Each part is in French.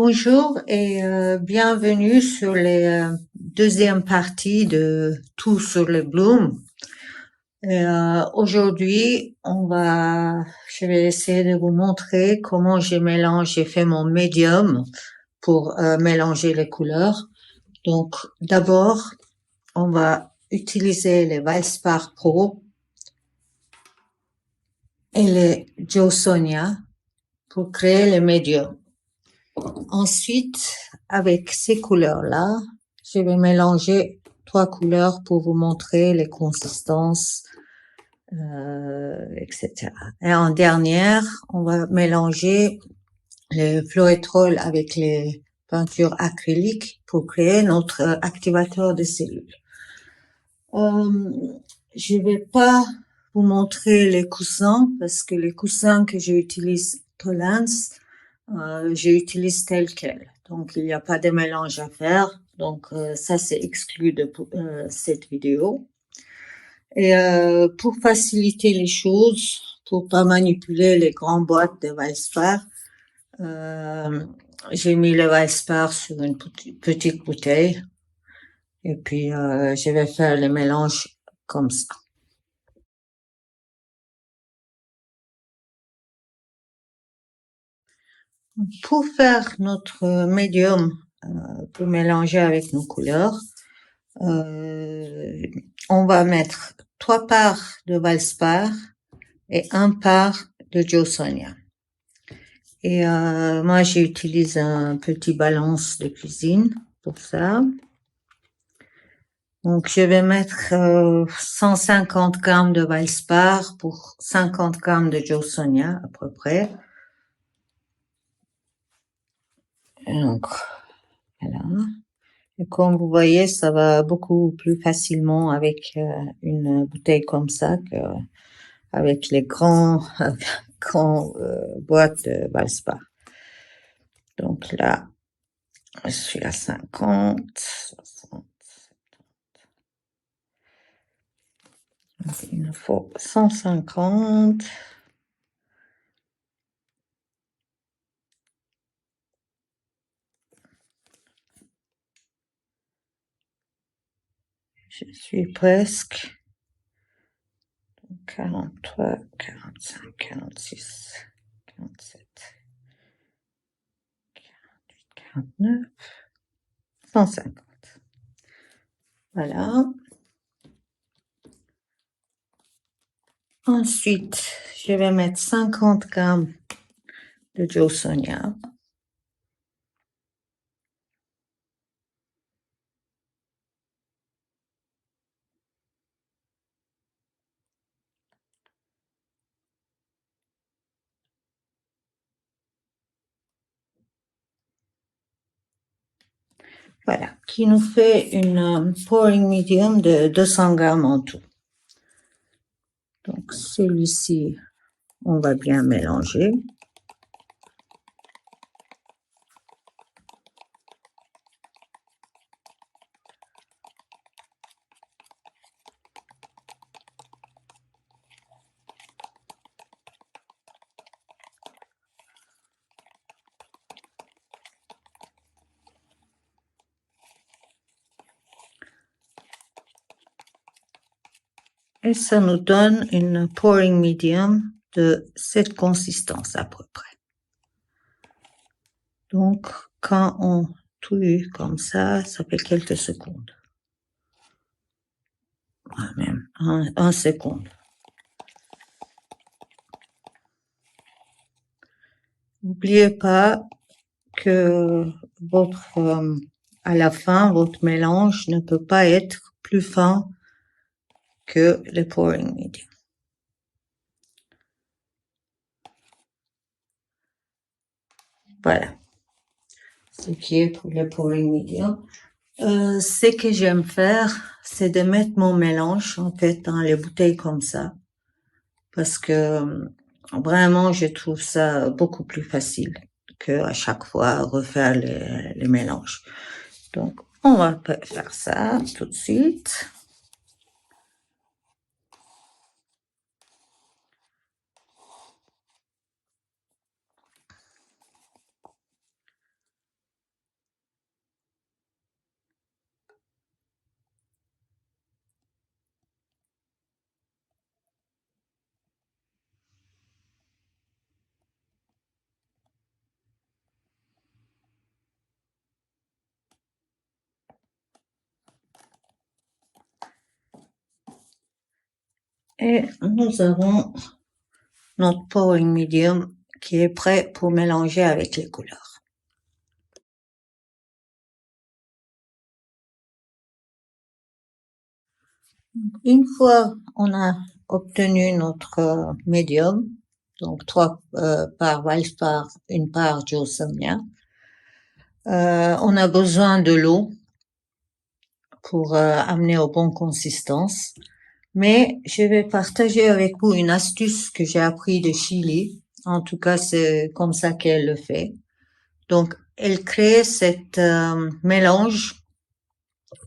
Bonjour et bienvenue sur les deuxième partie de Tout sur les Blooms. Et, aujourd'hui, je vais essayer de vous montrer comment j'ai fait mon médium pour mélanger les couleurs. Donc, d'abord, on va utiliser les Valspar Pro et les Joe Sonia pour créer le médium. Ensuite, avec ces couleurs-là, je vais mélanger 3 couleurs pour vous montrer les consistances, etc. Et en dernière, on va mélanger le Floetrol avec les peintures acryliques pour créer notre activateur de cellules. Je vais pas vous montrer les coussins parce que les coussins que j'utilise Tolans, j'utilise tel quel. Donc, il n'y a pas de mélange à faire. Donc, ça, c'est exclu de cette vidéo. Et pour faciliter les choses, pour pas manipuler les grandes boîtes de Valspar, j'ai mis le Valspar sur une petite bouteille. Et puis, je vais faire le mélange comme ça. Pour faire notre médium, pour mélanger avec nos couleurs, on va mettre 3 parts de Valspar et 1 part de Joe Sonia. Et moi, j'utilise un petit balance de cuisine pour ça. Donc, je vais mettre 150 grammes de Valspar pour 50 grammes de Joe Sonia à peu près. Et donc, voilà. Et comme vous voyez, ça va beaucoup plus facilement avec une bouteille comme ça qu'avec les grands boîtes de Valspar. Donc là, je suis à 50, 60, 70. Donc, il nous faut 150. Je suis presque. 43, 45, 46, 47, 48, 49, 150. Voilà. Ensuite, je vais mettre 50 grammes de Joe Sonia. Voilà, qui nous fait une pouring medium de 200 grammes en tout. Donc, celui-ci, on va bien mélanger. Et ça nous donne une pouring medium de cette consistance à peu près. Donc, quand on touille comme ça fait quelques secondes. Même un seconde. N'oubliez pas que à la fin, votre mélange ne peut pas être plus fin que le pouring medium. Voilà. Ce qui est pour le pouring medium. Ce que j'aime faire, c'est de mettre mon mélange, en fait, dans les bouteilles comme ça. Parce que, vraiment, je trouve ça beaucoup plus facile que à chaque fois refaire les mélanges. Donc, on va faire ça tout de suite. Et nous avons notre pouring medium qui est prêt pour mélanger avec les couleurs. Une fois on a obtenu notre médium, donc 3 parts Valspar, 1 part Jawsonia, on a besoin de l'eau pour amener aux bonnes consistances. Mais je vais partager avec vous une astuce que j'ai appris de Chili. En tout cas, c'est comme ça qu'elle le fait. Donc, elle crée cette mélange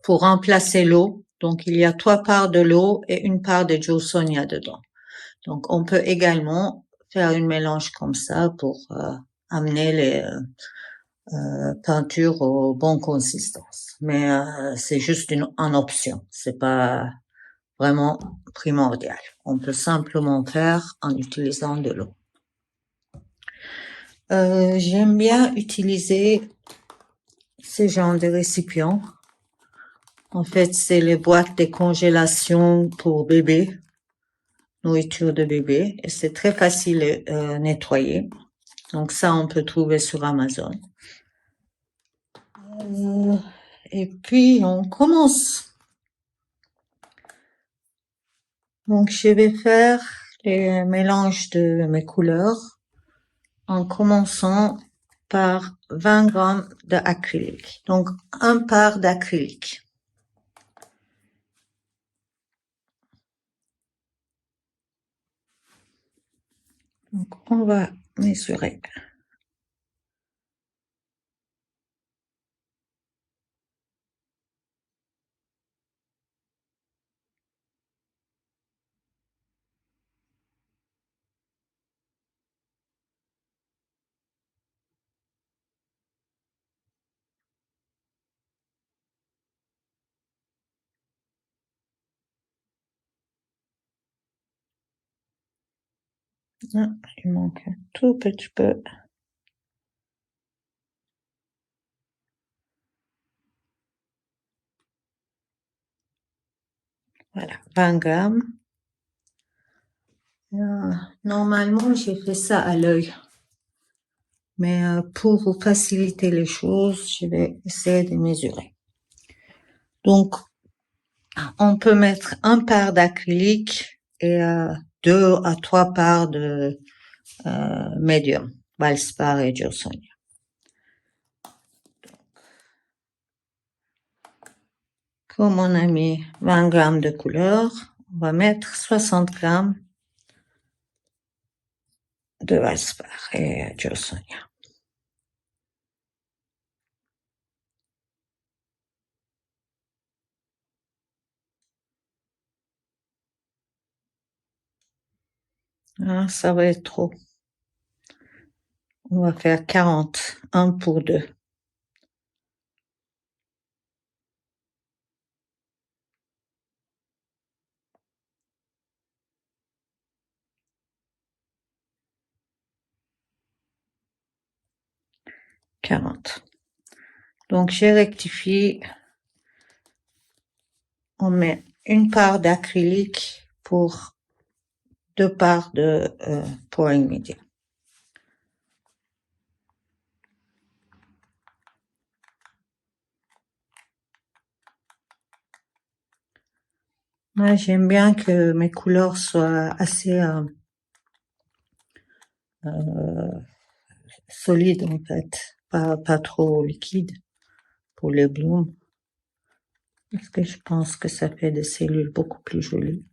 pour remplacer l'eau. Donc, il y a 3 parts de l'eau et 1 part de Jawsonia dedans. Donc, on peut également faire une mélange comme ça pour amener les peintures aux bonnes consistances. Mais c'est juste une option. C'est pas vraiment primordial. On peut simplement faire en utilisant de l'eau. J'aime bien utiliser ces genres de récipients. En fait, c'est les boîtes de congélation pour bébé, nourriture de bébé, et c'est très facile à nettoyer. Donc ça, on peut trouver sur Amazon. Et puis, on commence. Donc, je vais faire les mélanges de mes couleurs en commençant par 20 grammes d'acrylique. Donc, 1 part d'acrylique. Donc, on va mesurer. Ah, il manque un tout petit peu. Voilà, 20 grammes. Normalement, j'ai fait ça à l'œil. Mais pour vous faciliter les choses, je vais essayer de mesurer. Donc, on peut mettre 1 part d'acrylique et 2 à 3 parts de médium, Valspar et Jawsonia. Comme on a mis 20 grammes de couleur, on va mettre 60 grammes de Valspar et Jawsonia. Ah, ça va être trop. On va faire 40, 1 pour 2. Donc, j'ai rectifié. On met 1 part d'acrylique pour 2 parts de pouring medium. Moi, j'aime bien que mes couleurs soient assez solides en fait, pas trop liquides pour les blooms. Parce que je pense que ça fait des cellules beaucoup plus jolies.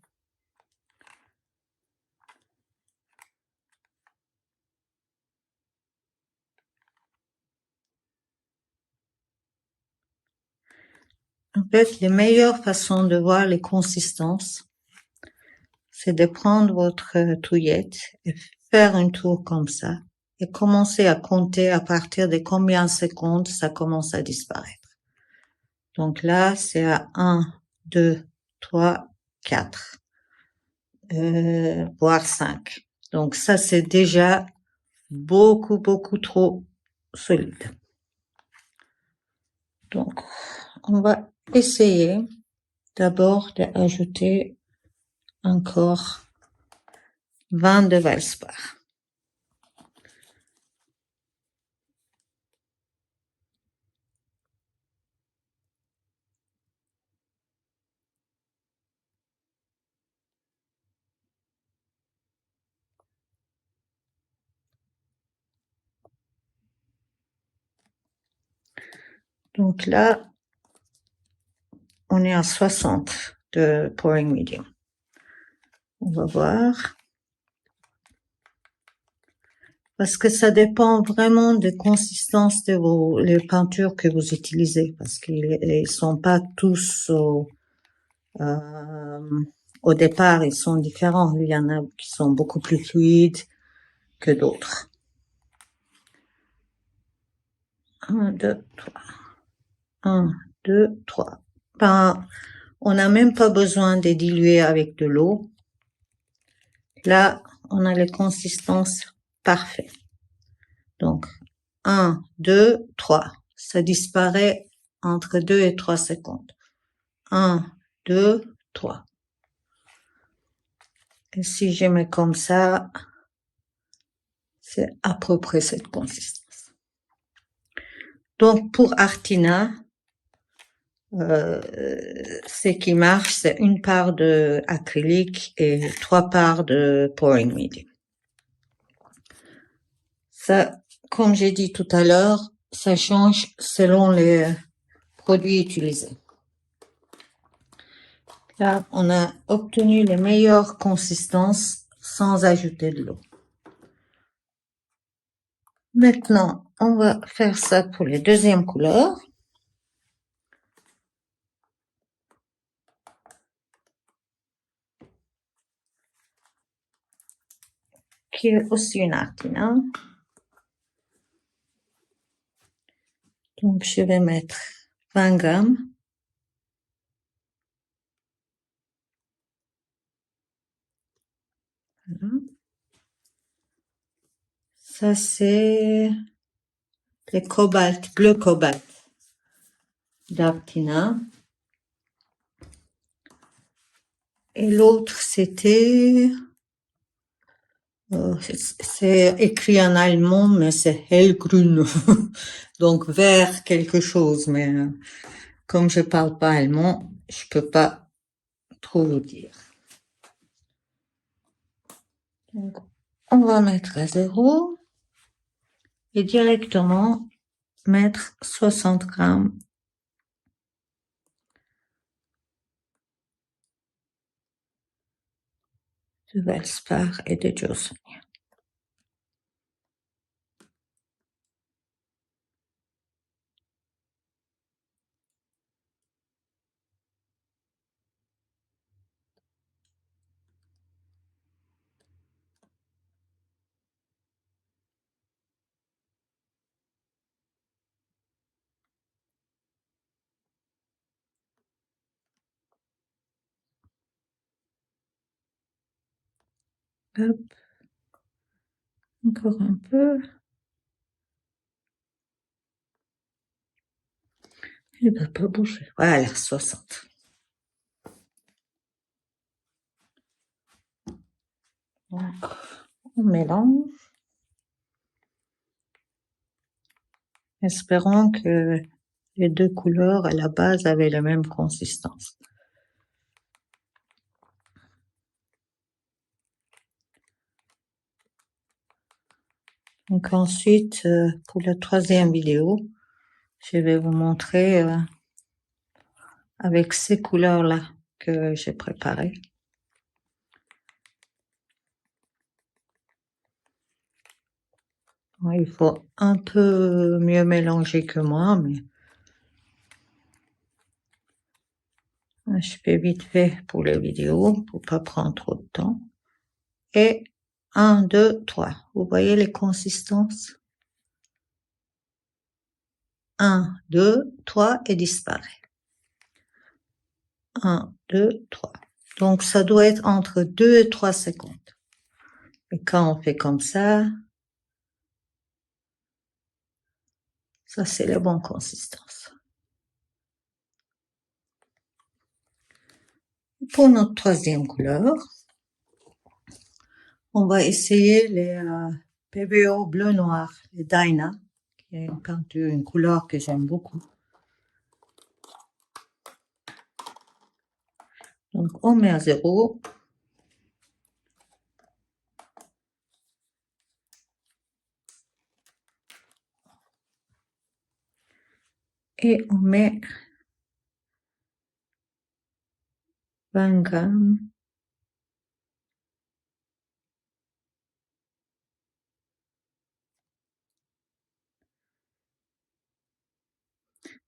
En fait, les meilleures façons de voir les consistances, c'est de prendre votre touillette et faire un tour comme ça et commencer à compter à partir de combien de secondes ça commence à disparaître. Donc là, c'est à 1, 2, 3, 4, voire 5. Donc ça, c'est déjà beaucoup trop solide. Donc, on va essayer d'abord d'ajouter encore 20 de Valspar. Donc là, on est à 60 de pouring medium. On va voir. Parce que ça dépend vraiment de consistance de les peintures que vous utilisez. Parce qu'ils sont pas tous au départ, ils sont différents. Il y en a qui sont beaucoup plus fluides que d'autres. 1, 2, 3. 1, 2, 3. Ben, on n'a même pas besoin de diluer avec de l'eau. Là, on a les consistances parfaites. Donc, 1, 2, 3. Ça disparaît entre 2 et 3 secondes. 1, 2, 3. Et si je mets comme ça, c'est à peu près cette consistance. Donc, pour Artina, ce qui marche, c'est 1 part de acrylique et 3 parts de pouring medium. Ça, comme j'ai dit tout à l'heure, ça change selon les produits utilisés. Là, on a obtenu les meilleures consistances sans ajouter de l'eau. Maintenant, on va faire ça pour les deuxièmes couleurs. Qui est aussi une Artina. Donc, je vais mettre 20 grammes. Voilà. Ça, c'est le cobalt, bleu cobalt d'Artina. Et l'autre, c'était, c'est écrit en allemand, mais c'est hellgrün. Donc, vert quelque chose, mais comme je parle pas allemand, je peux pas trop vous dire. Donc, on va mettre à 0 et directement mettre 60 grammes de Valspar et de Jawsonia. Hop. Encore un peu. Il ne va pas bouger. Voilà, 60. Donc, on mélange. Espérons que les deux couleurs à la base avaient la même consistance. Donc ensuite, pour la troisième vidéo, je vais vous montrer avec ces couleurs-là que j'ai préparées. Bon, il faut un peu mieux mélanger que moi, mais je fais vite fait pour les vidéos, pour pas prendre trop de temps. Et 1, 2, 3. Vous voyez les consistances? 1, 2, 3 et disparaît. 1, 2, 3. Donc, ça doit être entre 2 et 3 secondes. Et quand on fait comme ça, c'est la bonne consistance. pour notre troisième couleur, on va essayer les PBO bleu-noir, les Dyna, qui est une peinture, une couleur que j'aime beaucoup. Donc, on met à 0. Et on met 20 grammes.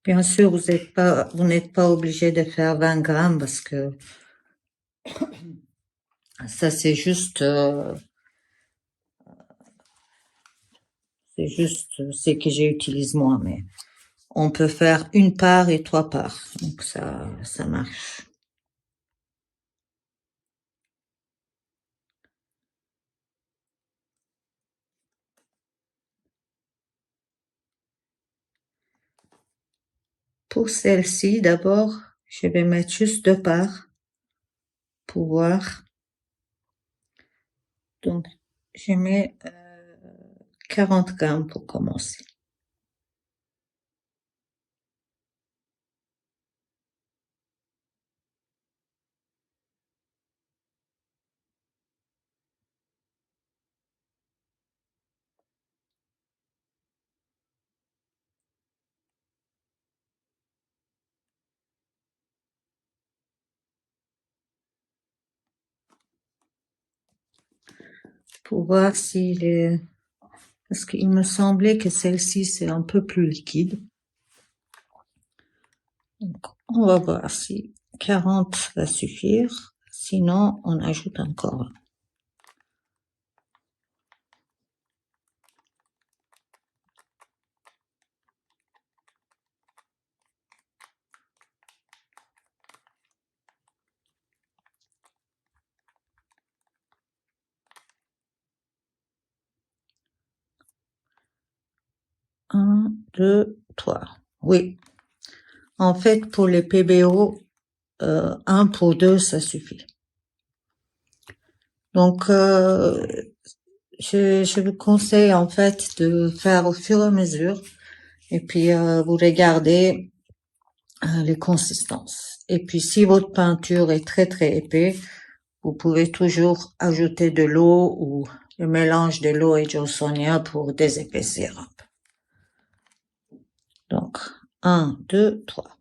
Bien sûr, vous n'êtes pas obligé de faire 20 grammes parce que ça, c'est juste ce que j'utilise moi, mais on peut faire une part et 3 parts. Donc, ça marche. Pour celle-ci, d'abord, je vais mettre juste 2 parts pour voir. Donc, je mets 40 grammes pour commencer. Pour voir s'il est... Parce qu'il me semblait que celle-ci, c'est un peu plus liquide. Donc, on va voir si 40 va suffire. Sinon, on ajoute encore. Un, deux, trois. Oui. En fait, pour les PBO, 1 pour 2, ça suffit. Donc, je vous conseille en fait de faire au fur et à mesure et puis vous regardez les consistances. Et puis si votre peinture est très très épais, vous pouvez toujours ajouter de l'eau ou le mélange de l'eau et de Sonia pour désépaissir un peu. Donc 1, 2, 3.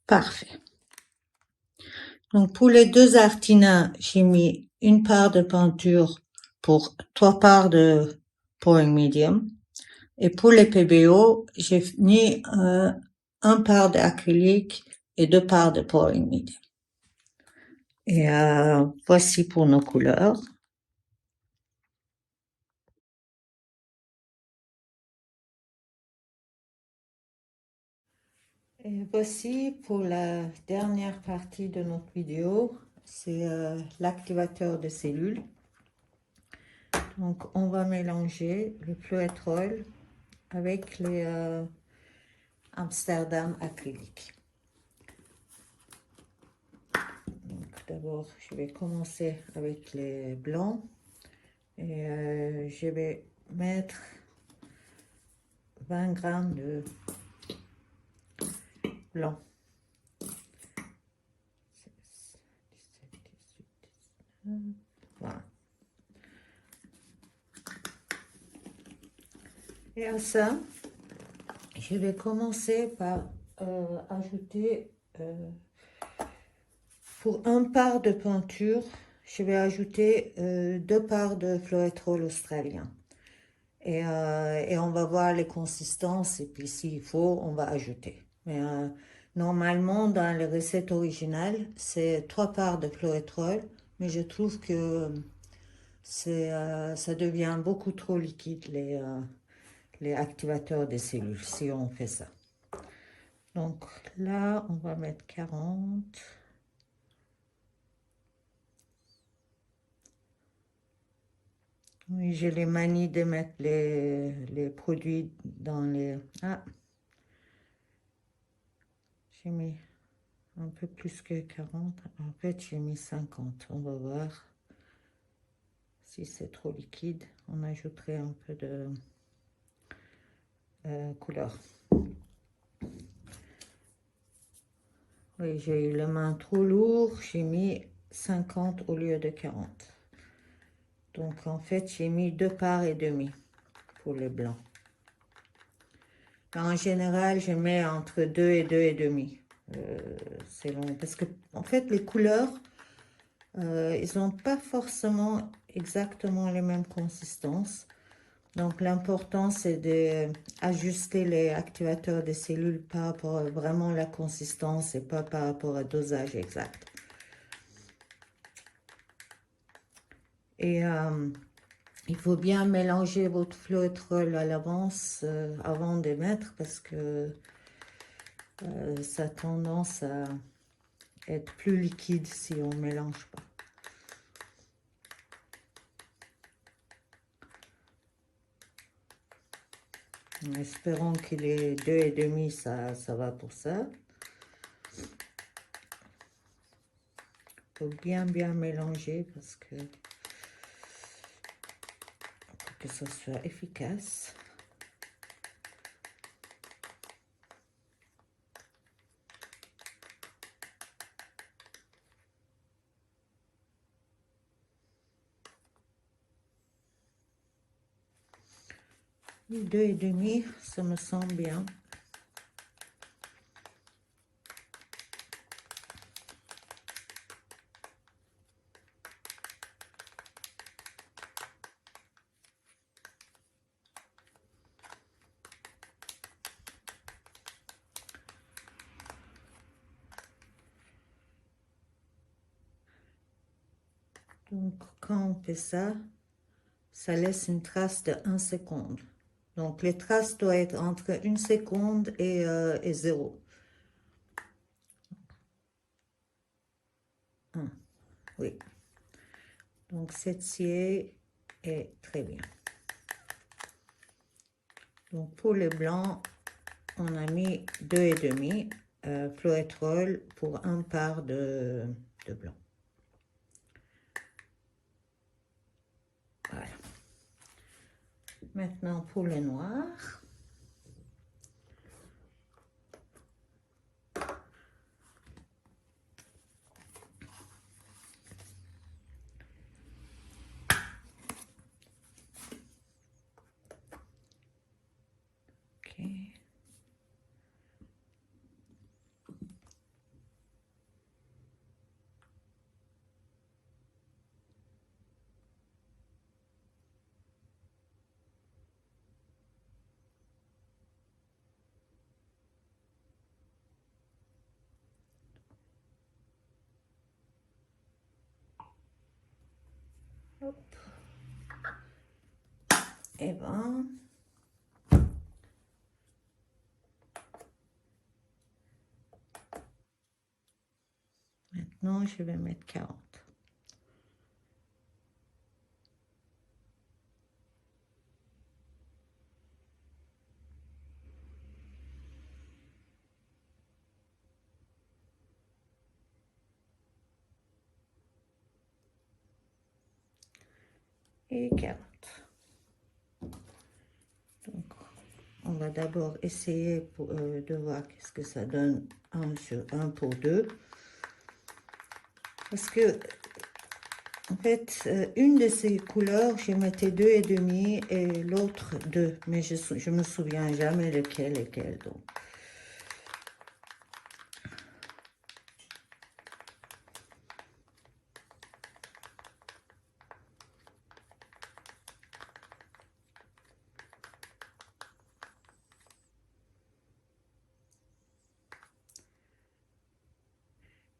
Parfait. Donc pour les 2 artinats, j'ai mis 1 part de peinture pour 3 parts de pouring medium. Et pour les PBO, j'ai mis 1 part d'acrylique et 2 parts de pouring medium. Et voici pour nos couleurs. Et voici pour la dernière partie de notre vidéo, c'est l'activateur de cellules. Donc on va mélanger le fluétrol avec les Amsterdam acrylique. Donc d'abord je vais commencer avec les blancs et je vais mettre 20 grammes de blanc. Voilà. Et à ça, je vais commencer par ajouter, pour 1 part de peinture, je vais ajouter 2 parts de fluétrol australien. Et on va voir les consistances et puis s'il faut, on va ajouter. Mais normalement, dans les recettes originales, c'est 3 parts de fluétrol, mais je trouve que ça devient beaucoup trop liquide, les activateurs des cellules, si on fait ça. Donc là, on va mettre 40. Oui, j'ai les manies de mettre les produits dans les... Ah, j'ai mis un peu plus que 40. En fait, j'ai mis 50. On va voir si c'est trop liquide. On ajouterait un peu de couleur. Oui, j'ai eu la main trop lourde. J'ai mis 50 au lieu de 40. Donc, en fait, j'ai mis 2 parts et demi pour le blanc. En général, je mets entre 2 et 2 et demi. C'est long. Parce que, en fait, les couleurs, ils n'ont pas forcément exactement les mêmes consistances. Donc, l'important, c'est d'ajuster les activateurs des cellules par rapport à vraiment la consistance et pas par rapport au dosage exact. Et il faut bien mélanger votre feutrol à l'avance avant de mettre parce que ça a tendance à être plus liquide si on ne mélange pas. En espérant qu'il est 2,5, ça va pour ça. Il faut bien mélanger parce que pour que ça soit efficace. Deux et demi, ça me semble bien. Donc, quand on fait ça, ça laisse une trace de 1 seconde. Donc, les traces doivent être entre 1 seconde et 0. Oui. Donc, cette scie est très bien. Donc, pour le blanc, on a mis 2,5 fluorétrol pour 1 part de blanc. Voilà. Maintenant, pour le noir. Ok. Hop. Et ben, maintenant, je vais mettre 40. Et 40. Donc, on va d'abord essayer de voir qu'est-ce que ça donne 1 pour 2. Parce que, en fait, une de ces couleurs, je mettais 2,5 et l'autre 2. Mais je me souviens jamais lequel est lequel. Donc.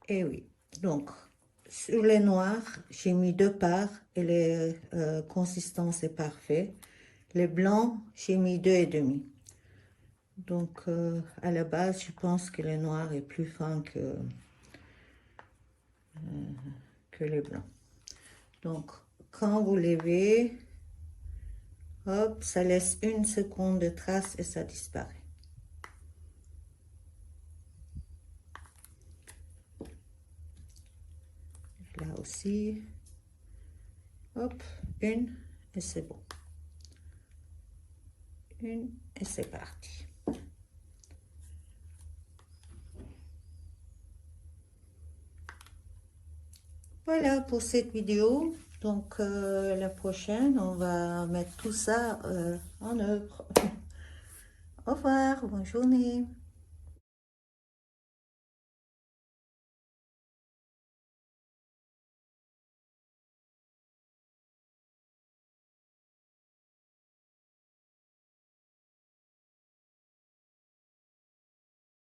Et oui, donc sur les noirs, j'ai mis 2 parts et les consistances est parfait. Les blancs, j'ai mis 2,5. Donc à la base, je pense que le noir est plus fin que les blancs. Donc quand vous levez, hop, ça laisse 1 seconde de trace et ça disparaît. aussi. Hop, une et c'est bon. Une et c'est parti. Voilà pour cette vidéo. Donc la prochaine, on va mettre tout ça en œuvre. Au revoir, bonne journée.